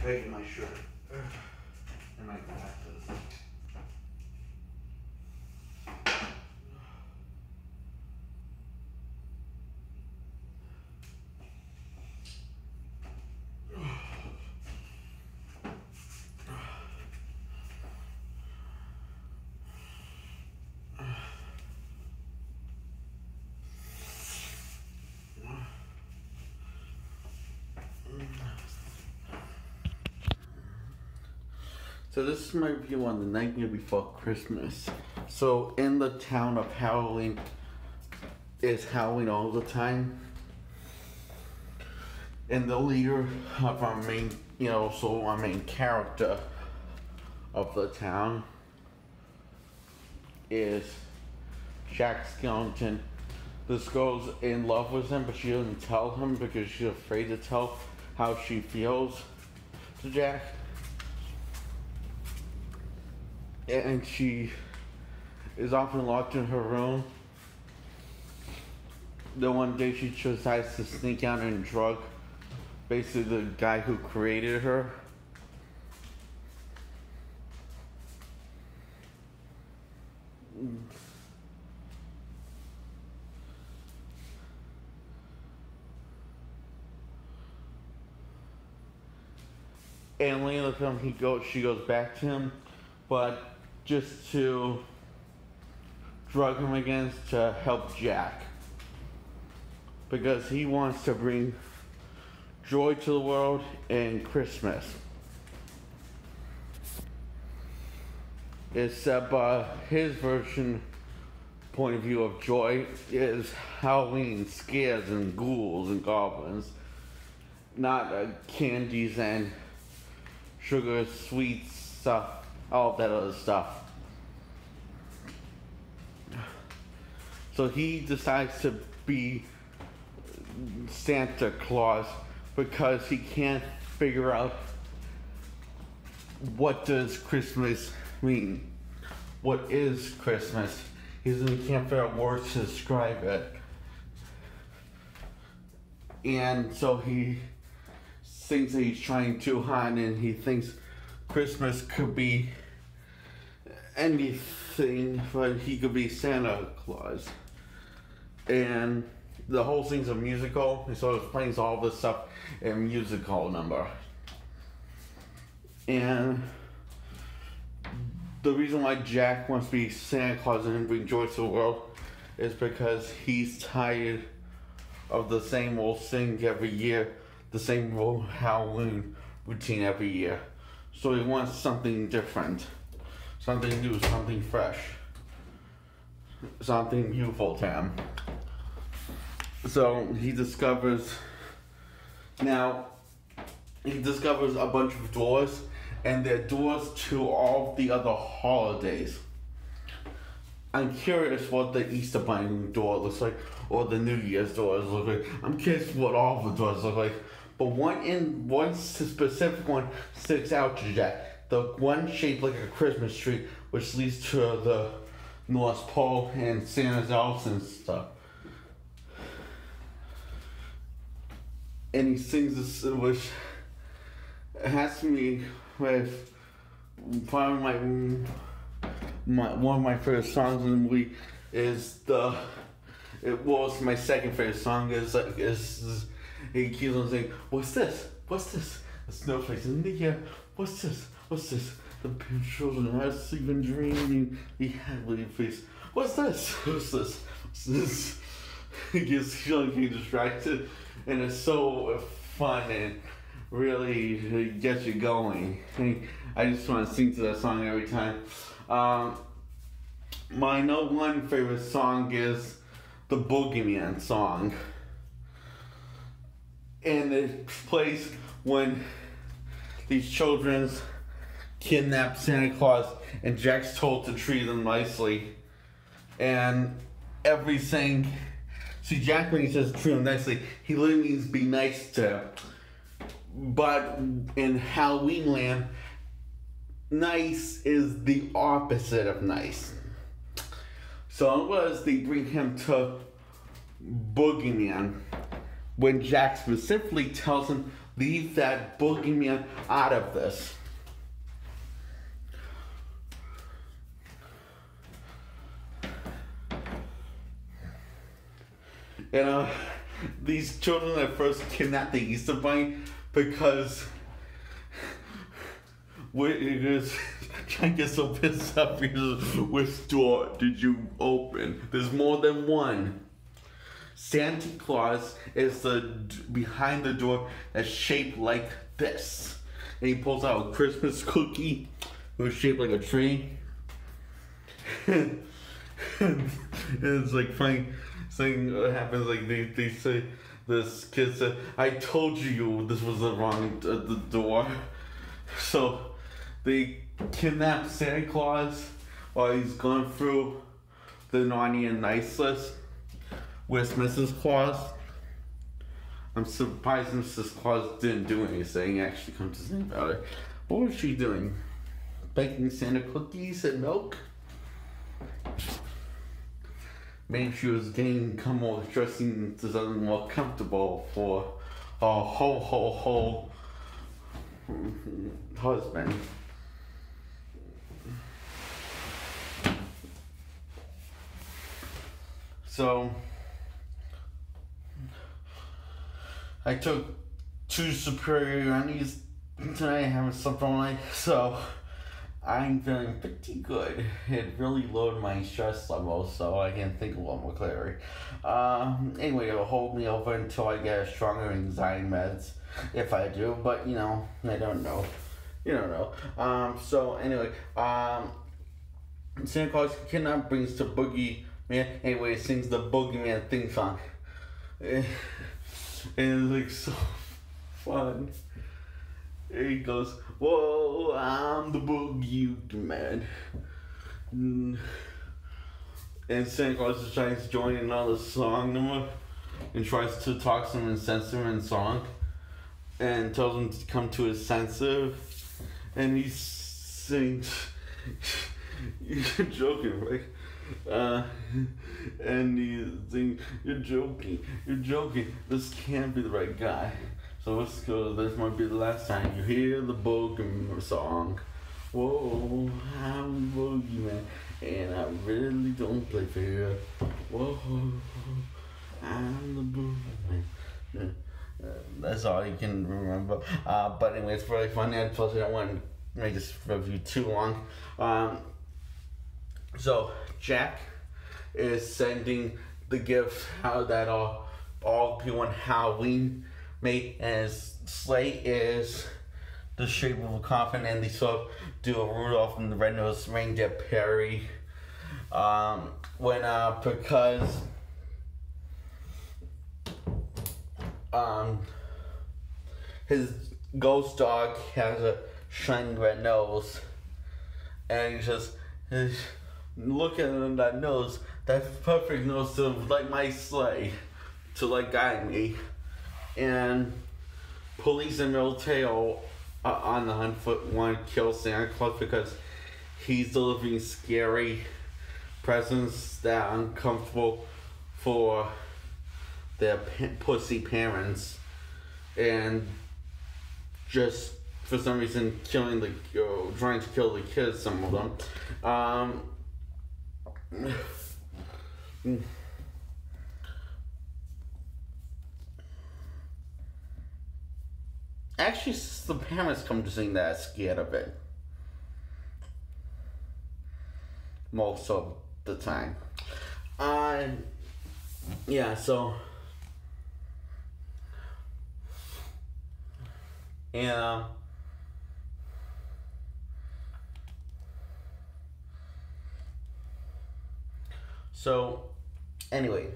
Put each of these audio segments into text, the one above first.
taking my shirt and my glasses. So this is my review on The Nightmare Before Christmas. So in the town of Halloween, is Halloween all the time. And the leader of our main, our main character of the town is Jack Skellington. This girl's in love with him, but she doesn't tell him because she's afraid to tell how she feels to Jack. And she is often locked in her room. The one day she decides to sneak out and drug basically the guy who created her. And later in the film, she goes back to him, but just to drug him again to help Jack. Because he wants to bring joy to the world and Christmas. Except his point of view of joy is Halloween, scares and ghouls and goblins. Not candies and sugar, sweets, stuff. All that other stuff. So he decides to be Santa Claus because he can't figure out what does Christmas mean. What is Christmas? He can't figure out words to describe it. And so he thinks that he's trying too hard, and he thinks Christmas could be anything, but he could be Santa Claus. And the whole thing's a musical, and so it explains all this stuff in a musical number. And the reason why Jack wants to be Santa Claus and bring joy to the world is because he's tired of the same old thing every year, the same old Halloween routine every year. So he wants something different, something new, something fresh, something beautiful to him. So he discovers a bunch of doors, and they're doors to all the other holidays. I'm curious what the Easter Bunny door looks like, or the New Year's doors look like. I'm curious what all the doors look like. But one specific one sticks out to Jack. The one shaped like a Christmas tree, which leads to the North Pole and Santa's elves and stuff. And he sings this, which has me with probably one of my favorite songs in the movie is my second favorite song is he keeps on saying, what's this? What's this? The snowflakes in the air. What's this? What's this? The children are sleeping, dreaming, the happy face. What's this? What's this? What's this? He gets getting distracted, and it's so fun and really gets you going. I just want to sing to that song every time. My number one favorite song is the Boogeyman song. And it plays when these children kidnap Santa Claus and Jack's told to treat them nicely. And everything. See, Jack, when he says treat them nicely, he literally means be nice to him. But in Halloween land, nice is the opposite of nice. So it was they bring him to Boogeyman when Jack specifically tells him leave that boogeyman out of this. And these children at first kidnapped the Easter Bunny because Jack gets so pissed off because which door did you open? There's more than one. Santa Claus is behind the door that's shaped like this. And he pulls out a Christmas cookie that's shaped like a tree. And it's like funny thing happens, like they say, this kid said, I told you this was the wrong the door. So they kidnap Santa Claus while he's going through the naughty and nice list with Mrs. Claus. I'm surprised Mrs. Claus didn't do anything, actually come to think about it. What was she doing? Baking Santa cookies and milk? Maybe she was getting more dressing to something more comfortable for her whole husband. So I took 2 superior undies tonight, having something like so. I'm feeling pretty good. It really lowered my stress level, so I can think a lot more clearly. Anyway, it'll hold me over until I get a stronger anxiety meds, if I do. But you know, I don't know. You don't know. So anyway, Santa Claus cannot brings the boogeyman. Anyway, sings the boogeyman theme song, and it's like so fun. He goes, whoa, I'm the boogeyman. And Santa Claus is trying to join in on the song number and tries to talk to him and censor him in song and tells him to come to his senses. And he sings, you're joking, right? And he sings, you're joking, this can't be the right guy. So let's go, this might be the last time you hear the boogeyman song. Whoa, I'm the boogeyman, and I really don't play fair. Whoa, I'm the boogeyman. That's all you can remember. But anyway, it's really funny. Plus, I don't want to make this review too long. So Jack is sending the gift out that all people on Halloween made, and his sleigh is the shape of a coffin, and they sort of do a Rudolph and the Red-Nosed Reindeer parody. Because his ghost dog has a shiny red nose, and he just look at that nose, that perfect nose to like my sleigh, to like guide me. And police and military are on the hunt for want to kill Santa Claus because he's delivering scary presents that are uncomfortable for their pussy parents, and just for some reason trying to kill the kids, some of them. Actually, the parents come to sing that scared of it most of the time. Yeah, so and so anyway,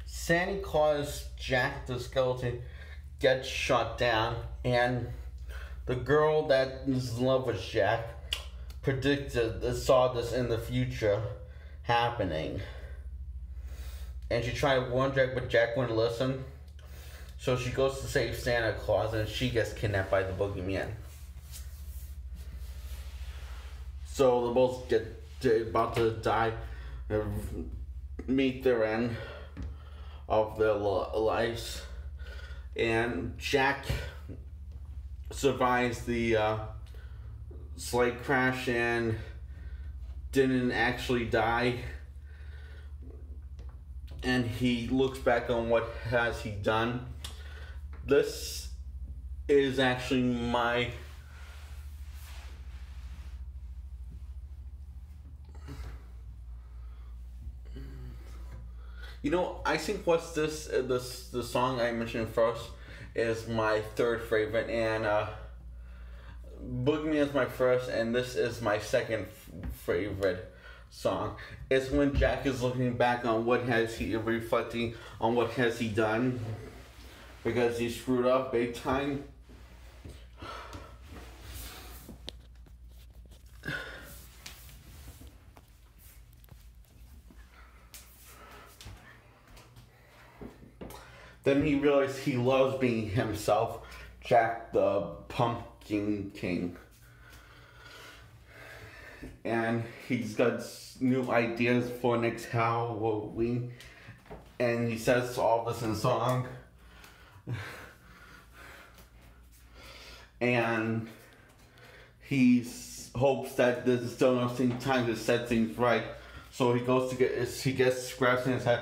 Santa Claus, Jack the Skeleton, gets shot down, and the girl that is in love with Jack saw this in the future happening, and she tried to warn Jack, but Jack wouldn't listen. So she goes to save Santa Claus, and she gets kidnapped by the boogeyman. So they both they're about to die and meet their end of their lives. and Jack survives the sleigh crash and didn't actually die. And he looks back on what has he done. This is actually my I think what's the song I mentioned first is my third favorite, and Boogeyman is my first, and this is my second favorite song. It's when Jack is looking back on reflecting on what has he done, because he screwed up big time. Then he realized he loves being himself, Jack the Pumpkin King. And he's got new ideas for next Halloween. And he says all this in song. And he hopes that there's still enough time to set things right. So he goes to gets scraps in his head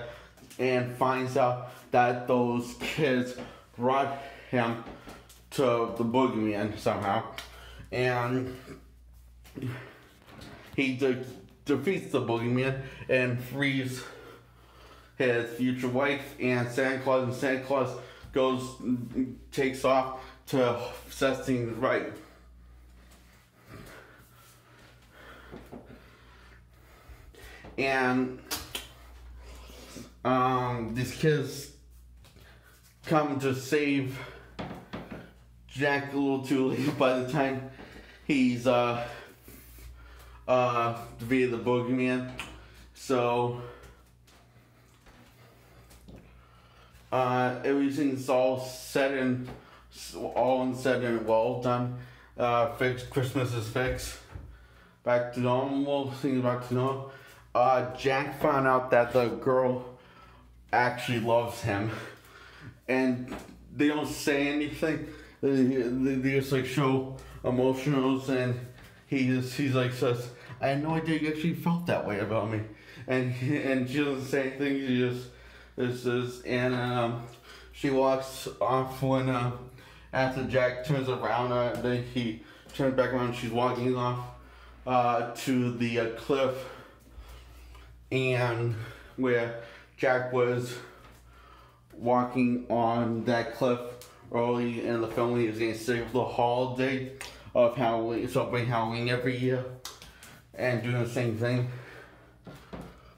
and finds out that those kids brought him to the Boogeyman somehow. And he defeats the Boogeyman and frees his future wife and Santa Claus takes off to set things right. And these kids come to save Jack a little too late by the time he's defeated the Boogeyman. So everything's all said and well done. Fixed. Christmas is fixed. Back to normal. Things back to normal. Jack found out that the girl actually loves him, and they don't say anything. They just like show emotionals, and he's like says, "I had no idea you actually felt that way about me," and she doesn't say anything. She just says, and she walks off when after Jack turns around. Then he turns back around. She's walking off to the cliff, and where Jack was walking on that cliff early in the film. He was going to save the holiday of Halloween, celebrating Halloween every year, and doing the same thing.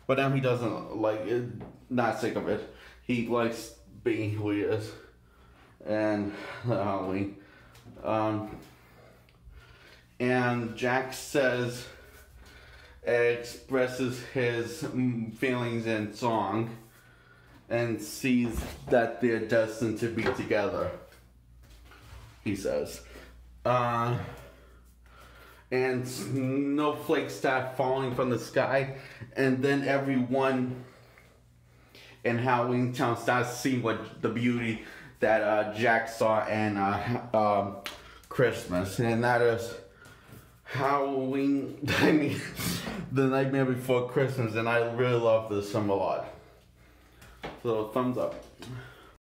But now he doesn't like it, not sick of it. He likes being who he is and Halloween. And Jack expresses his feelings in song and sees that they're destined to be together, he says. And snowflakes start falling from the sky, and then everyone in Halloween Town starts seeing the beauty that Jack saw in Christmas, and that is Halloween, The Nightmare Before Christmas, and I really love this film a lot. So, thumbs up.